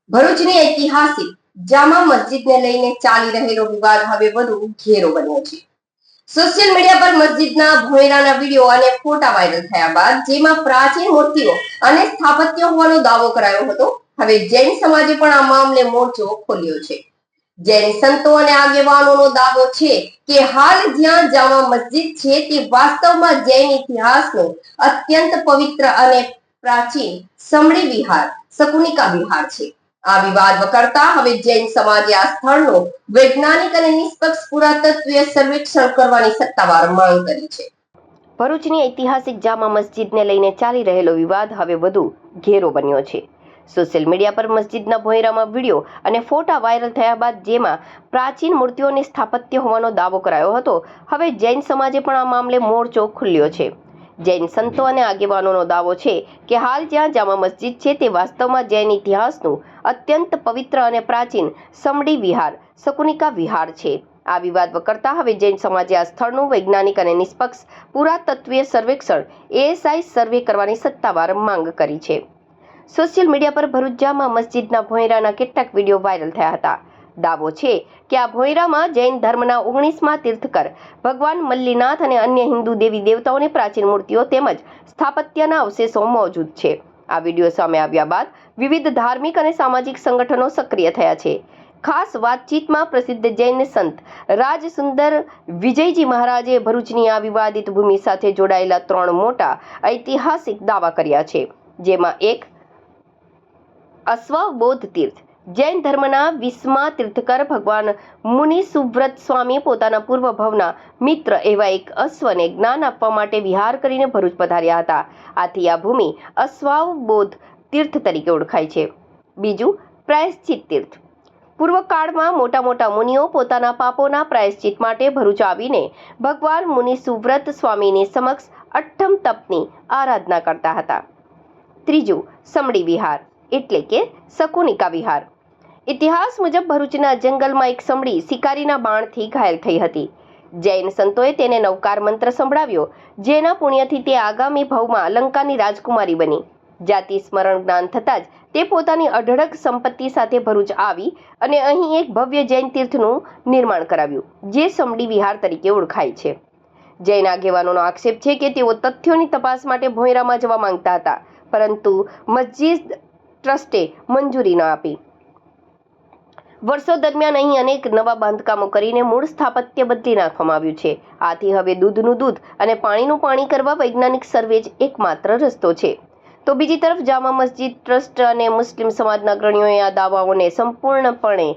ભરૂચની ઐતિહાસિક જામા મસ્જિદને લઈને ચાલી રહેલો વિવાદ હવે વધુ ઘેરો બન્યો છે। સોશિયલ મીડિયા પર મસ્જિદના ભોંયરાના વિડીયો અને ફોટા વાયરલ થયા બાદ જેમાં પ્રાચીન મૂર્તિઓ અને સ્થાપત્ય હોવાનો દાવો કરાયો હતો। હવે જૈન સમાજે પણ આ મામલે મોરચો ખોલ્યો છે। જૈન સંતો અને આગેવાનોનો દાવો છે કે હાલ જ્યાં જામા મસ્જિદ છે તે વાસ્તવમાં જૈન ઇતિહાસનું અત્યંત પવિત્ર અને પ્રાચીન સમણી વિહાર શકુનિકા વિહાર છે। આ વિવાદ વકરતા હવે જૈન સમાજે આ સ્થળનો વૈજ્ઞાનિક અને નિષ્પક્ષ પુરાતત્વીય સર્વેક્ષણ કરવાની સત્તાવાર માંગ કરી છે। ભરૂચની ઐતિહાસિક જામા મસ્જિદને લઈને ચાલી રહેલો વિવાદ હવે વધુ ઘેરો બન્યો છે। સોશિયલ મીડિયા પર મસ્જિદના ભોંયરામાં વિડીયો અને ફોટા વાયરલ થયા બાદ જેમાં પ્રાચીન મૂર્તિઓની સ્થાપત્ય હોવાનો દાવો કરાયો હતો। હવે જૈન સમાજે પણ આ મામલે મોરચો ખોલ્યો છે। જૈન સંતો અને આગેવાનોનો દાવો છે કે હાલ જ્યાં જામા મસ્જિદ છે તે વાસ્તવમાં જૈન ઇતિહાસનું અત્યંત પવિત્ર અને પ્રાચીન સમડી વિહાર શકુનિકા વિહાર છે। આ વિવાદ વકરતા હવે જૈન સમાજે આ સ્થળનું વૈજ્ઞાનિક અને નિષ્પક્ષ પુરાતત્વીય સર્વેક્ષણ એએસઆઈ સર્વે કરવાની સત્તાવાર માંગ કરી છે। સોશિયલ મીડિયા પર ભરૂચ જામા મસ્જિદના ભોંયરાના કેટલાક વિડીયો વાયરલ થયા હતા। દાવો છે કે આ ભોંયરામાં જૈન ધર્મના 19મા તીર્થકર ભગવાન મલ્લીનાથ અને અન્ય હિન્દુ દેવી દેવતાઓની પ્રાચીન મૂર્તિઓ તેમજ સ્થાપત્યના અવશેષો મોજૂદ છે। આ વિડીયો સામે આવ્યા બાદ વિવિધ ધાર્મિક અને સામાજિક સંગઠનો સક્રિય થયા છે। ખાસ વાતચીતમાં પ્રસિદ્ધ જૈન સંત રાજસુંદર વિજયજી મહારાજે ભરૂચની આ વિવાદિત ભૂમિ સાથે જોડાયેલા 3 મોટા ઐતિહાસિક દાવા કર્યા છે, જેમાં એક અશ્વબોધ તીર્થ જૈન ધર્મના 20મા તીર્થકર ભગવાન મુનિ સુવ્રત સ્વામી પોતાના પૂર્વ ભવના મિત્ર એવા એક અશ્વને જ્ઞાન આપવા માટે વિહાર કરીને ભરૂચ પધાર્યા હતા। આથી આ ભૂમિ અશ્વાવબોધ તીર્થ તરીકે ઓળખાય છે। બીજું પ્રાયશ્ચિત તીર્થ પૂર્વકાળમાં મોટા મુનિઓ પોતાના પાપોના પ્રાયશ્ચિત માટે ભરૂચ આવીને ભગવાન મુનિ સુવ્રત સ્વામીની સમક્ષ અઠ્ઠમ તપની આરાધના કરતા હતા। ત્રીજું સમડી વિહાર એટલે કે શકુનિકા વિહાર। ઇતિહાસ મુજબ ભરૂચના જંગલમાં એક સમડી શિકારીના બાણથી ઘાયલ થઈ હતી। જૈન સંતોએ તેને નવકાર મંત્ર સંભળાવ્યો, જેના પુણ્યથી તે આગામી ભવમાં લંકાની રાજકુમારી બની। જાતિ સ્મરણ જ્ઞાન થતાં જ તે પોતાની અઢળક સંપત્તિ સાથે ભરૂચ આવી અને અહીં એક ભવ્ય જૈન તીર્થનું નિર્માણ કરાવ્યું, જે સમડી વિહાર તરીકે ઓળખાય છે। જૈન આગેવાનોનો આક્ષેપ છે કે તેઓ તથ્યોની તપાસ માટે ભોંયરામાં જવા માંગતા હતા, પરંતુ મસ્જિદ ટ્રસ્ટે મંજૂરી ન આપી। વર્ષો દરમિયાન અહીં અનેક નવા બાંધકામો કરીને મૂળ સ્થાપત્ય બદલી નાખવામાં આવ્યું છે। આથી હવે દૂધનું દૂધ અને પાણીનું પાણી કરવા વૈજ્ઞાનિક સર્વે જ એકમાત્ર રસ્તો છે। તો બીજી તરફ જામા મસ્જિદ ટ્રસ્ટ અને મુસ્લિમ સમાજના અગ્રણીઓએ આ દાવાઓને સંપૂર્ણપણે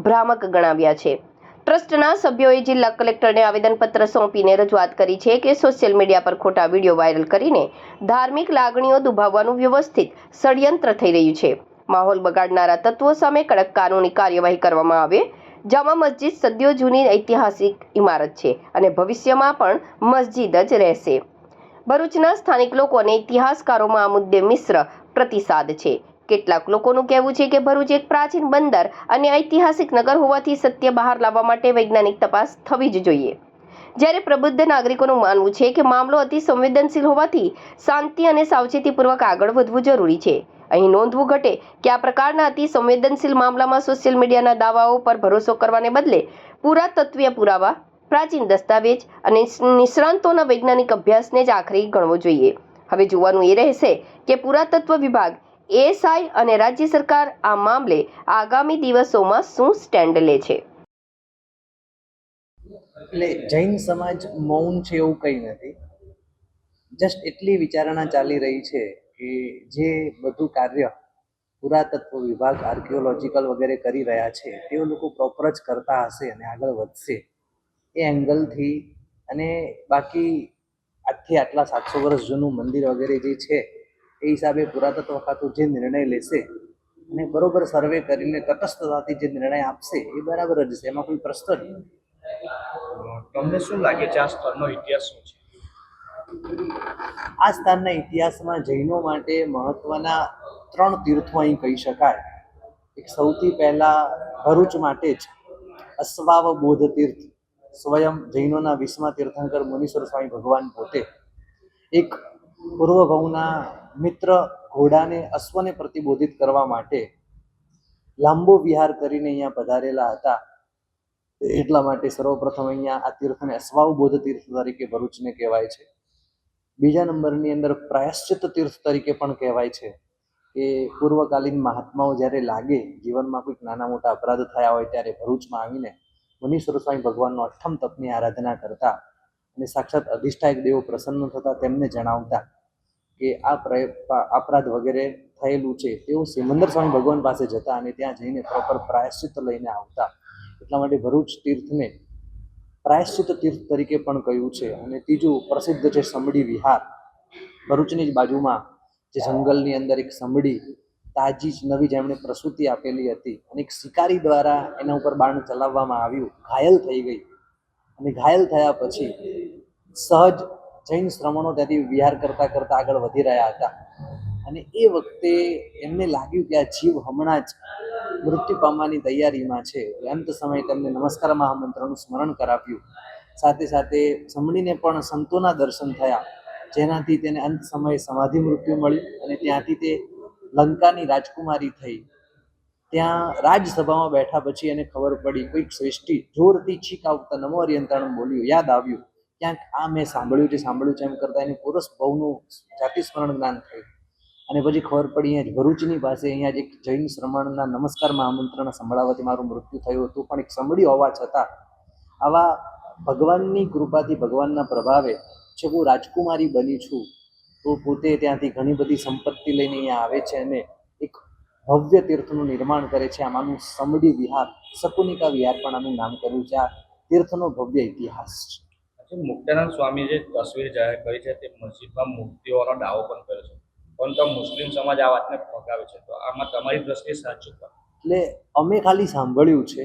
ભ્રામક ગણાવ્યા છે। ટ્રસ્ટના સભ્યોએ જિલ્લા કલેક્ટરને આવેદનપત્ર સોંપીને રજૂઆત કરી છે કે સોશિયલ મીડિયા પર ખોટા વિડીયો વાયરલ કરીને ધાર્મિક લાગણીઓ દુભાવવાનું વ્યવસ્થિત ષડયંત્ર થઈ રહ્યું છે। માહોલ બગાડનારા તત્વો સામે કડક કાનૂની કાર્યવાહી કરવામાં આવે। જામા મસ્જિદ સદીઓ જૂની ઐતિહાસિક ઇમારત છે અને ભવિષ્યમાં પણ મસ્જિદ જ રહેશે। ભરૂચના સ્થાનિક લોકો અને ઇતિહાસકારોમાં આ મુદ્દે મિશ્ર પ્રતિસાદ છે। કેટલાક લોકોનું કહેવું છે કે ભરૂચ એક પ્રાચીન બંદર અને ઐતિહાસિક નગર હોવાથી સત્ય બહાર લાવવા માટે વૈજ્ઞાનિક તપાસ થવી જ જોઈએ, જ્યારે પ્રબુદ્ધ નાગરિકોનું માનવું છે કે મામલો અતિ સંવેદનશીલ હોવાથી શાંતિ અને સાવચેતીપૂર્વક આગળ વધવું જરૂરી છે। અહીં નોંધવું ઘટે કે આ પ્રકારના અતિ સંવેદનશીલ મામલામાં સોશિયલ મીડિયાના દાવાઓ પર ભરોસો કરવાને બદલે પુરાતત્વીય પુરાવા, પ્રાચીન દસ્તાવેજ અને નિષ્ણાંતોના વૈજ્ઞાનિક અભ્યાસને જ આખરી ગણવો જોઈએ। હવે જોવાનું એ રહેશે કે પુરાતત્વ વિભાગ, એએસઆઈ અને રાજ્ય સરકાર આ મામલે આગામી દિવસોમાં શું સ્ટેન્ડ લે છે। એટલે જૈન સમાજ મૌન છે એવું કંઈ નથી। જસ્ટ એટલી વિચારણા ચાલી રહી છે કે જે બધું કાર્ય પુરાતત્વ વિભાગ, આર્કિયોલોજીકલ વગેરે કરી રહ્યા છે તેઓ લોકો પ્રોપર જ કરતા હશે અને આગળ વધશે એ એંગલથી, અને બાકી આજથી આટલા 700 વર્ષ જૂનું મંદિર વગેરે જે છે એ હિસાબે પુરાતત્વ ખાતું જે નિર્ણય લેશે અને બરોબર સર્વે કરીને તટસ્થતાથી જે નિર્ણય આપશે એ બરાબર જ છે, એમાં કોઈ પ્રશ્ન જ નથી। તમને શું લાગે છે આ સ્થળનો ઇતિહાસ શું છે? આ સ્થાનના ઇતિહાસમાં જૈનો માટે મહત્વના 3 તીર્થો અહીં કહી શકાય। એક સૌથી પહેલા ભરૂચ માટે જ અશ્વાવબોધ તીર્થ, સ્વયં જૈનોના 20મા તીર્થંકર મુનીશ્વર સ્વામી ભગવાન પોતે એક પૂર્વ ભવના મિત્ર ઘોડાને, અશ્વને પ્રતિબોધિત કરવા માટે લાંબો વિહાર કરીને અહીંયા પધારેલા હતા. એટલા માટે સર્વપ્રથમ અહીંયા આ તીર્થને અસ્વાવબોધ તીર્થ તરીકે ભરૂચને કહેવાય છે. બીજા નંબરની અંદર પ્રાયશ્ચિત તીર્થ તરીકે પણ કહેવાય છે કે પૂર્વકાલીન મહાત્માઓ જ્યારે લાગે જીવનમાં કોઈક નાના મોટા અપરાધ થયા હોય ત્યારે ભરૂચમાં આવીને મુનીશ્વર સ્વામી ભગવાનનો અઠ્ઠમ તપની આરાધના કરતા અને સાક્ષાત અધિષ્ઠાયક દેવો પ્રસન્ન થતા તેમને જણાવતા કે આ અપરાધ વગેરે થયેલું છે તેઓ સિમંદર સ્વામી ભગવાન પાસે જતા અને ત્યાં જઈને પ્રોપર પ્રાયશ્ચિત લઈને આવતા. એટલા માટે ભરૂચ તીર્થને પ્રાયશ્ચિત તીર્થ તરીકે પણ કહ્યું છે. અને ત્રીજું પ્રસિદ્ધ છે સમડી વિહાર. ભરૂચની જ બાજુમાં જે જંગલની અંદર એક સમડી તાજી જ નવી જેમણે પ્રસૂતિ આપેલી હતી અને એક શિકારી દ્વારા એના ઉપર બાણ ચલાવવામાં આવ્યું, ઘાયલ થઈ ગઈ અને ઘાયલ થયા પછી સહજ જૈન શ્રમણો ત્યાંથી વિહાર કરતા કરતા આગળ વધી રહ્યા હતા અને એ વખતે એમને લાગ્યું કે આ જીવ હમણાં જ મૃત્યુ પામવાની તૈયારીમાં છે. અંત સમયે તેમને નમસ્કાર મહામંત્રનું સ્મરણ કરાવ્યું. સાથે સાથે સમડીને પણ સંતોના દર્શન થયા, જેનાથી તેને અંત સમયે સમાધિ મૃત્યુ મળી અને ત્યાંથી તે લંકાની રાજકુમારી થઈ. ત્યાં રાજસભામાં બેઠા પછી એને ખબર પડી, કોઈક શ્રેષ્ઠી જોરથી છીક આવતા નમો હરિયંતાણું બોલ્યું, યાદ આવ્યું ક્યાંક આ મેં સાંભળ્યું છે એમ કરતા એને પુરુષ ભવનું જાતિ સ્મરણ જ્ઞાન થયું. અને પછી ખબર પડી અહીંયા જ ભરૂચની પાસે અહીંયા જ એક જૈન શ્રમણના નમસ્કાર મહામંત્રના સંભળાવવાથી મારું મૃત્યુ થયું હતું. પણ એક સમડી હોવા છતાં આવા ભગવાનની કૃપાથી ભગવાનના પ્રભાવે છે હું રાજકુમારી બની છું તો પોતે ત્યાંથી ઘણી બધી સંપત્તિ લઈને અહીંયા આવે છે અને એક ભવ્ય તીર્થનું નિર્માણ કરે છે. આમાંનું સમડી વિહાર, શકુનિકા વિહાર પણ આનું નામ કર્યું છે. આ તીર્થનો ભવ્ય ઇતિહાસ છે. મુક્તાનંદ સ્વામી જે તસવીર જાહેર કરી છે તે મસ્જિદમાં મૂર્તિઓનો દાવો પણ કર્યો છે, પરંતુ મુસ્લિમ સમાજ આ વાતને ફગાવે છે, તો આમાં તમારી દ્રષ્ટિએ સાચું પણ? એટલે અમે ખાલી સાંભળ્યું છે.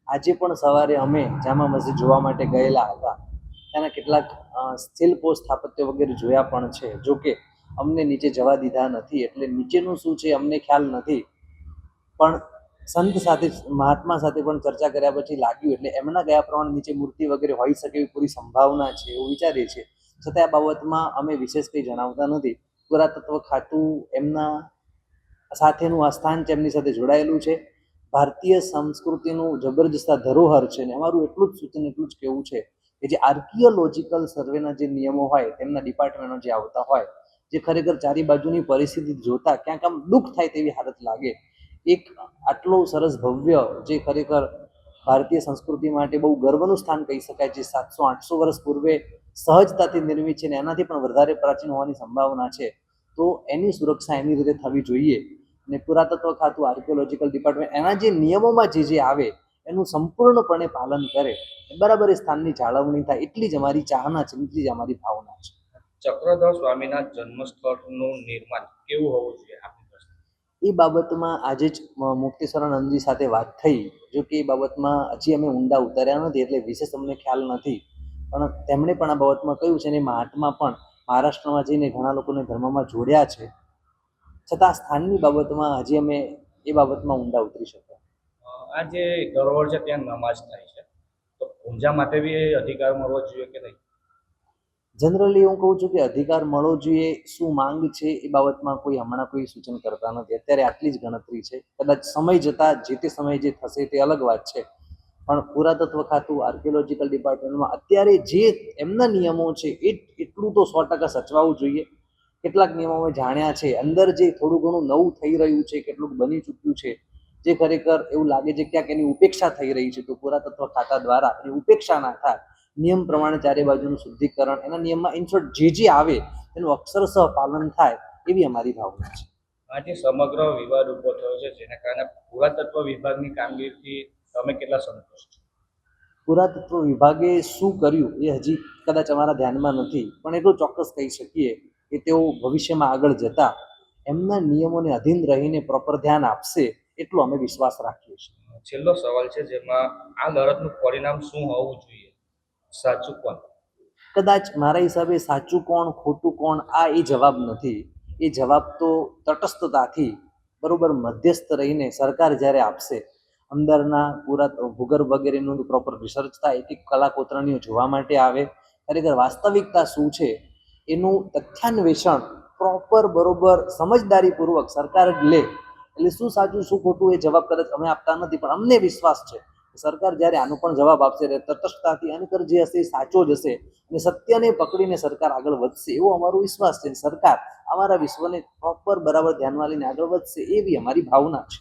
આજે પણ સવારે અમે જામા મસ્જિદ જોવા માટે ગયેલા હતા, ત્યાંના કેટલાક શિલ્પો સ્થાપત્ય વગેરે જોયા પણ છે. જોકે અમને નીચે જવા દીધા નથી, એટલે નીચેનું શું છે અમને ખ્યાલ નથી. પણ સંત સાથે મહાત્મા સાથે પણ ચર્ચા કર્યા પછી લાગ્યું, એટલે એમના ગયા પ્રમાણે નીચે મૂર્તિ વગેરે હોઈ શકે એવી પૂરી સંભાવના છે એવું વિચારીએ છીએ. છતાં આ બાબતમાં અમે વિશેષ કંઈ જણાવતા નથી. પુરાતત્વ ખાતું એમના સાથેનું આ સ્થાન છે, એમની સાથે જોડાયેલું છે. ભારતીય સંસ્કૃતિનું જબરજસ્ત ધરોહર છે ને અમારું એટલું જ સૂચન એટલું જ કહેવું છે કે જે આર્કિયોલોજીકલ સર્વેના જે નિયમો હોય તેમના ડિપાર્ટમેન્ટો જે આવતા હોય, જે ખરેખર ચારી બાજુની પરિસ્થિતિ જોતા ક્યાંક આમ દુઃખ થાય તેવી હાલત લાગે. એક આટલું સરસ ભવ્ય જે ખરેખર ભારતીય સંસ્કૃતિ માટે બહુ ગર્વનું સ્થાન કહી શકાય, જે 700-800 વર્ષ પૂર્વે સહજતાથી નિર્મિત છે ને એનાથી પણ વધારે પ્રાચીન હોવાની સંભાવના છે, તો એની સુરક્ષા એની રીતે થવી જોઈએ. અને પુરાતત્વ ખાતું, આર્કિયોલોજીકલ ડિપાર્ટમેન્ટ એના જે નિયમોમાં જે આવે એનું સંપૂર્ણપણે પાલન કરે, બરાબર એ સ્થાનની જાળવણી થાય, એટલી જ અમારી ચાહના છે, એટલી જ અમારી ભાવના છે. ચક્રધર સ્વામીના જન્મસ્થળનું નિર્માણ કેવું હોવું જોઈએ આપની દ્રષ્ટિએ? એ બાબતમાં આજે જ મુક્તેશ્વરાનંદજી સાથે વાત થઈ. જો કે એ બાબતમાં હજી અમે ઊંડા ઉતર્યા નથી, એટલે વિશેષ અમને ખ્યાલ નથી. પણ તેમણે પણ આ બાબતમાં કહ્યું છે અને મહાત્મા પણ મહારાષ્ટ્રમાં જઈને ઘણા લોકોને ધર્મમાં જોડ્યા છે. છતાં સ્થાનની બાબતમાં હજી અમે એ બાબતમાં ઊંડા ઉતરી શક્યા. આ જે ધરોહર છે ત્યાં નમાઝ થાય છે, તો ઊંઝા માટે બી એ અધિકાર મળવો જોઈએ કે નહીં? જનરલી હું કહું છું કે અધિકાર મળવો જોઈએ. શું માંગ છે એ બાબતમાં હમણાં કોઈ સૂચન કરતા નથી. અત્યારે આટલી જ ગણતરી છે. કદાચ સમય જતાં જે તે સમયે જે થશે તે અલગ વાત છે. પણ પુરાતત્વ ખાતું, આર્કિયોલોજીકલ ડિપાર્ટમેન્ટમાં અત્યારે જે એમના નિયમો છે એટલું તો 100% સચવાવું જોઈએ. કેટલાક નિયમો અમે જાણ્યા છે, અંદર જે થોડું ઘણું નવું થઈ રહ્યું છે, કેટલુંક બની ચૂક્યું છે, જે ખરેખર એવું લાગે છે ક્યાંક એની ઉપેક્ષા થઈ રહી છે, તો પુરાતત્વ ખાતા દ્વારા એની ઉપેક્ષા ના થાય, નિયમ પ્રમાણે ચારે બાજુનું શુદ્ધિકરણ, એના નિયમમાં ઇનશોર્ટ જે આવે એનું અક્ષરશઃ પાલન થાય એવી અમારી ભાવના છે. આજે સમગ્ર વિવાદ ઉભો થયો છે, જેના કારણે પુરાતત્વ વિભાગની કામગીરીથી તમે કેટલા સંતુષ્ટ? પુરાતત્વ વિભાગે શું કર્યું એ હજી કદાચ અમારા ધ્યાનમાં નથી, પણ એટલું ચોક્કસ કહી શકીએ કે તેઓ ભવિષ્યમાં આગળ જતા એમના નિયમોને અધીન રહીને પ્રોપર ધ્યાન આપશે એટલો અમે વિશ્વાસ રાખીએ છીએ. છેલ્લો સવાલ છે, જેમાં આ લડતનું પરિણામ શું હોવું જોઈએ? સાચું કોણ? કદાચ મારા હિસાબે સાચું કોણ ખોટું કોણ આ એ જવાબ નથી. એ જવાબ તો તટસ્થતાથી બરોબર મધ્યસ્થ રહીને સરકાર જ્યારે આપશે, અંદરના ભૂગર્ભ વગેરેનું પ્રોપર રિસર્ચ થાય, એક કલાકોતરણીઓ જોવા માટે આવે, ખરેખર વાસ્તવિકતા શું છે એનું તથ્યાન્વેષણ પ્રોપર બરોબર સમજદારીપૂર્વક સરકાર જ લે, એટલે શું સાચું શું ખોટું એ જવાબ કદાચ અમે આપતા નથી, પણ અમને વિશ્વાસ છે કે સરકાર જ્યારે આનો પણ જવાબ આપશે એટલે તટસ્થતાથી આની પર જે હશે એ સાચો જ હશે અને સત્યને પકડીને સરકાર આગળ વધશે એવો અમારો વિશ્વાસ છે. સરકાર અમારા વિશ્વને પ્રોપર બરાબર ધ્યાનમાં લઈને આગળ વધશે એવી અમારી ભાવના છે.